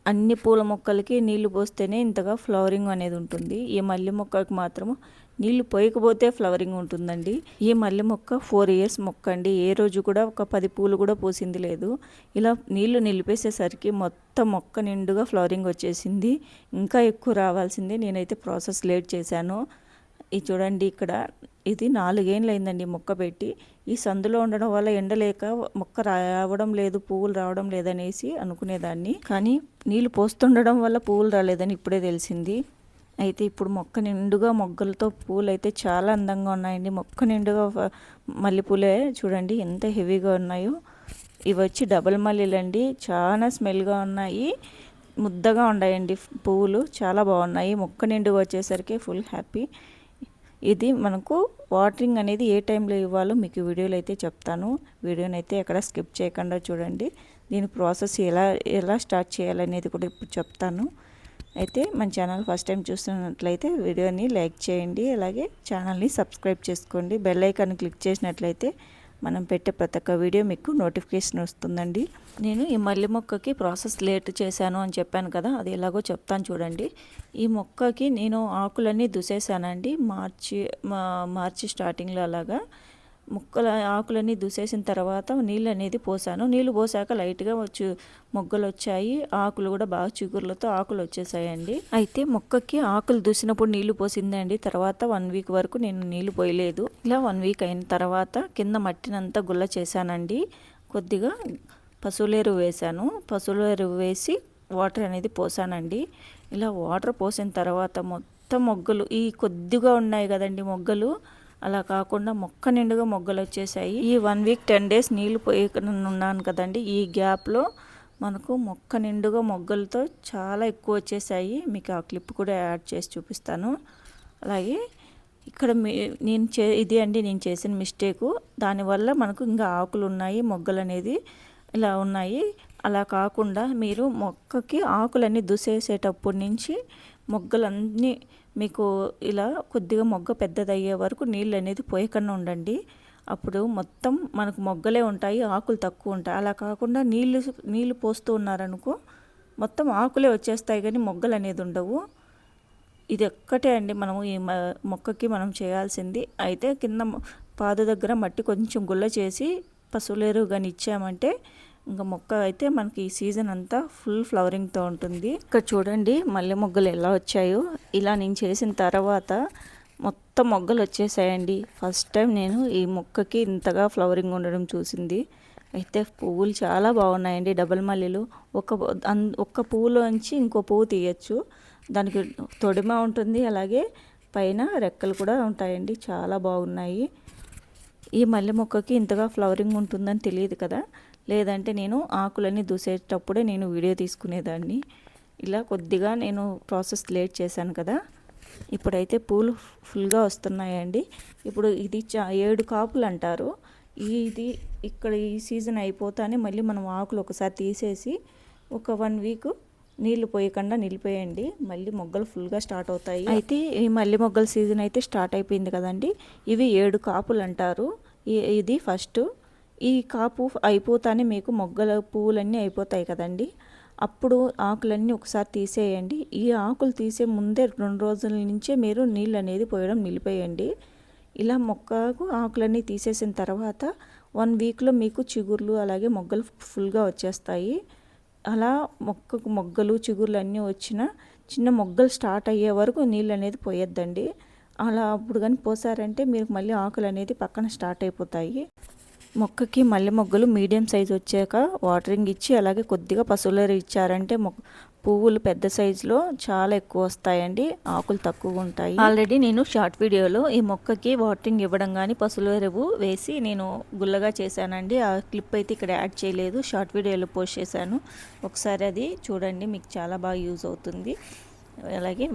అన్ని పూల మొక్కలకి నీళ్లు పోస్తేనే ఇంతగా ఫ్లవరింగ్ అనేది ఉంటుంది. ఈ మల్లె మొక్కకి మాత్రం నీళ్లు పోయకపోతే ఫ్లవరింగ్ ఉంటుందండి. ఈ మల్లె మొక్క 4 ఇయర్స్ మొక్క అండి. ఏ రోజు కూడా ఒక 10 పూలు కూడా పూసింది లేదు. ఇలా నీళ్లు నిలిపేసేసరికి మొత్తం మొక్క నిండుగా ఫ్లవరింగ్ వచ్చేసింది. ఇంకా ఎక్కువ రావాల్సిందే. నేనైతే ప్రాసెస్ లేట్ చేశాను. ఇది చూడండి, ఇక్కడ ఇది 4 ఏళ్ళు అయిందండి మొక్క పెట్టి. ఈ సందులో ఉండడం వల్ల ఎండలేక మొక్క రావడం లేదు, పువ్వులు రావడం లేదనేసి అనుకునేదాన్ని. కానీ నీళ్ళు పోస్తుండడం వల్ల పువ్వులు రాలేదని ఇప్పుడే తెలిసింది. అయితే ఇప్పుడు మొక్క నిండుగా మొగ్గలతో పూలు అయితే చాలా అందంగా ఉన్నాయండి. మొక్క నిండుగా మల్లెపూలే చూడండి ఎంత హెవీగా ఉన్నాయో. ఇవి వచ్చి డబల్ మల్లెలండి. చాలా స్మెల్గా ఉన్నాయి, ముద్దగా ఉన్నాయండి పువ్వులు. చాలా బాగున్నాయి. మొక్క నిండుగా వచ్చేసరికి ఫుల్ హ్యాపీ. ఇది మనకు వాటరింగ్ అనేది ఏ టైంలో ఇవ్వాలో మీకు వీడియోలో అయితే చెప్తాను. వీడియోని అయితే ఎక్కడ స్కిప్ చేయకుండా చూడండి. దీని ప్రాసెస్ ఎలా స్టార్ట్ చేయాలనేది కూడా ఇప్పుడు చెప్తాను. అయితే మన ఛానల్ ఫస్ట్ టైం చూస్తున్నట్లయితే వీడియోని లైక్ చేయండి, అలాగే ఛానల్ని సబ్స్క్రైబ్ చేసుకోండి. బెల్ ఐకాన్ క్లిక్ చేసినట్లయితే మనం పెట్టే ప్రతి ఒక్క వీడియో మీకు నోటిఫికేషన్ వస్తుందండి. నేను ఈ మల్లె మొక్కకి ప్రాసెస్ లేట్ చేశాను అని చెప్పాను కదా, అది ఎలాగో చెప్తాను చూడండి. ఈ మొక్కకి నేను ఆకులన్నీ దుసేసానండి. మార్చి స్టార్టింగ్లో అలాగా ఆకులన్నీ దుసేసిన తర్వాత నీళ్ళు అనేది పోసాను. నీళ్ళు పోసాక లైట్గా మొగ్గలు వచ్చాయి. ఆకులు కూడా బాగా చిగుర్లతో ఆకులు వచ్చేసాయండి. అయితే మొక్కకి ఆకులు దూసినప్పుడు నీళ్లు పోసిందండి. తర్వాత 1 వీక్ వరకు నేను నీళ్లు పోయలేదు. ఇలా 1 వీక్ అయిన తర్వాత కింద మట్టినంతా గుల్ల చేశానండి. కొద్దిగా పశువుల ఎరువు వేసాను. పశువుల ఎరువు వేసి వాటర్ అనేది పోసానండి. ఇలా వాటర్ పోసిన తర్వాత మొత్తం మొగ్గలు ఈ కొద్దిగా ఉన్నాయి కదండి మొగ్గలు, అలా కాకుండా మొక్క నిండుగా మొగ్గలు వచ్చేసాయి. ఈ 1 వీక్ 10 డేస్ నీళ్లు పోయకున్నాను కదండి, ఈ గ్యాప్లో మనకు మొక్క నిండుగా మొగ్గలతో చాలా ఎక్కువ వచ్చేసాయి. మీకు ఆ క్లిప్ కూడా యాడ్ చేసి చూపిస్తాను. అలాగే ఇక్కడ ఇది అండి నేను చేసిన మిస్టేకు. దానివల్ల మనకు ఇంకా ఆకులు ఉన్నాయి, మొగ్గలు అనేది ఇలా ఉన్నాయి. అలా కాకుండా మీరు మొక్కకి ఆకులన్నీ దుసేసేటప్పటి నుంచి మొగ్గలన్నీ మీకు ఇలా కొద్దిగా మొగ్గ పెద్దదయ్యే వరకు నీళ్ళు అనేది పోయకుండా ఉండండి. అప్పుడు మొత్తం మనకు మొగ్గలే ఉంటాయి, ఆకులు తక్కువ ఉంటాయి. అలా కాకుండా నీళ్ళు పోస్తూ ఉన్నారనుకో మొత్తం ఆకులే వచ్చేస్తాయి కానీ మొగ్గలు అనేది ఉండవు. ఇది ఒక్కటే అండి మనము ఈ మొక్కకి మనం చేయాల్సింది. అయితే కింద పాదు దగ్గర మట్టి కొంచెం గుల్ల చేసి పశువుల ఎరువు కానీ ఇచ్చామంటే ఇంకా మొక్క అయితే మనకి ఈ సీజన్ అంతా ఫుల్ ఫ్లవరింగ్తో ఉంటుంది. ఇక్కడ చూడండి మల్లె మొగ్గలు ఎలా వచ్చాయో. ఇలా నేను చేసిన తర్వాత మొత్తం మొగ్గలు వచ్చేసాయండి. ఫస్ట్ టైం నేను ఈ మొక్కకి ఇంతగా ఫ్లవరింగ్ ఉండడం చూసింది. అయితే పువ్వులు చాలా బాగున్నాయండి. డబల్ మల్లెలు ఒక్క పువ్వులోంచి ఇంకో పువ్వు తీయచ్చు. దానికి తొడిమ ఉంటుంది, అలాగే పైన రెక్కలు కూడా ఉంటాయండి. చాలా బాగున్నాయి. ఈ మల్లె మొక్కకి ఇంతగా ఫ్లవరింగ్ ఉంటుందని తెలియదు కదా, లేదంటే నేను ఆకులన్నీ దూసేటప్పుడే నేను వీడియో తీసుకునేదాన్ని. ఇలా కొద్దిగా నేను ప్రాసెస్ లేట్ చేశాను కదా. ఇప్పుడైతే పూలు ఫుల్గా వస్తున్నాయండి. ఇప్పుడు ఇది 7 కాపులు అంటారు. ఇక్కడ ఈ సీజన్ అయిపోతానే మళ్ళీ మనం ఆకులు ఒకసారి తీసేసి ఒక 1 వీక్ నీళ్లు పోయకుండా నిలిపేయండి. మళ్ళీ మొగ్గలు ఫుల్గా స్టార్ట్ అవుతాయి. అయితే ఈ మల్లె మొగ్గల సీజన్ అయితే స్టార్ట్ అయిపోయింది కదండి. ఇవి 7 కాపులు అంటారు. ఇది ఫస్ట్. ఈ కాపు అయిపోతానే మీకు మొగ్గల పువ్వులన్నీ అయిపోతాయి కదండి. అప్పుడు ఆకులన్నీ ఒకసారి తీసేయండి. ఈ ఆకులు తీసే ముందే 2 రోజుల నుంచే మీరు నీళ్ళు అనేది పోయడం నిలిపేయండి. ఇలా మొక్కకు ఆకులన్నీ తీసేసిన తర్వాత 1 వీక్లో మీకు చిగుర్లు అలాగే మొగ్గలు ఫుల్గా వచ్చేస్తాయి. అలా మొక్కకు మొగ్గలు చిగుర్లు అన్నీ వచ్చిన చిన్న మొగ్గలు స్టార్ట్ అయ్యే వరకు నీళ్ళు అనేది పోయొద్దండి. అలా అప్పుడు కానీ పోసారంటే మీరు మళ్ళీ ఆకులు అనేది పక్కన స్టార్ట్ అయిపోతాయి. మొక్కకి మల్లె మొగ్గలు మీడియం సైజు వచ్చాక వాటరింగ్ ఇచ్చి అలాగే కొద్దిగా పశువుల ఎరువు ఇచ్చారంటే పువ్వులు పెద్ద సైజులో చాలా ఎక్కువ వస్తాయండి, ఆకులు తక్కువ ఉంటాయి. ఆల్రెడీ నేను షార్ట్ వీడియోలో ఈ మొక్కకి వాటరింగ్ ఇవ్వడం కానీ పశువుల ఎరువు వేసి నేను గుల్లగా చేశానండి. ఆ క్లిప్ అయితే ఇక్కడ యాడ్ చేయలేదు, షార్ట్ వీడియోలో పోస్ట్ చేశాను. ఒకసారి అది చూడండి, మీకు చాలా బాగా యూజ్ అవుతుంది. అలాగే